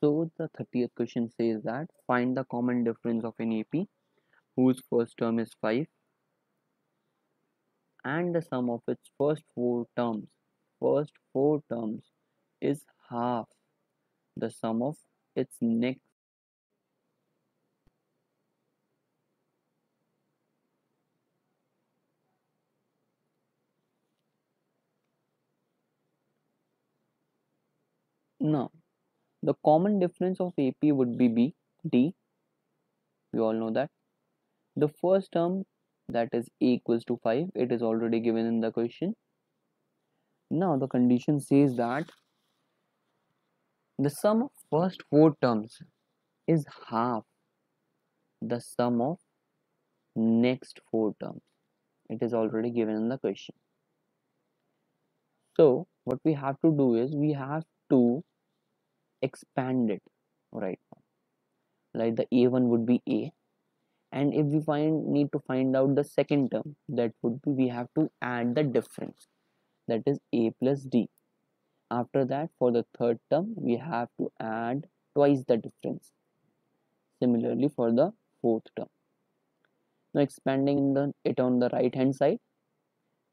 So the 30th question says that find the common difference of an AP whose first term is 5 and the sum of its first four terms is half the sum of its next. Now the common difference of AP would be D. We all know that the first term, that is A equals to 5, it is already given in the question. Now the condition says that the sum of first four terms is half the sum of next four terms. It is already given in the question. So what we have to do is we have to expand it right now. Like the A1 would be A, and if we need to find out the second term, that would be we have to add the difference, that is A plus D. After that, for the third term, we have to add twice the difference. Similarly for the fourth term. Now expanding it on the right hand side,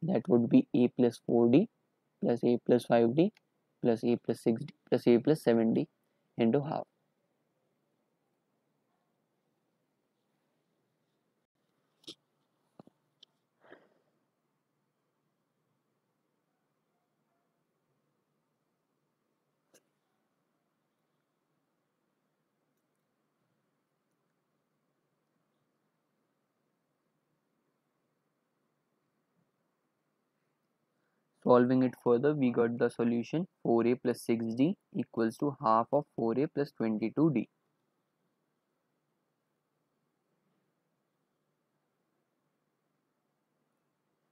that would be A plus 4D plus A plus 5D plus A plus 6D plus A plus 7D into half. Solving it further, we got the solution 4A plus 6D equals to half of 4A plus 22D.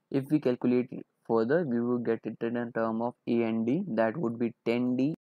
If we calculate it further, we will get it in a term of A and D, that would be 10D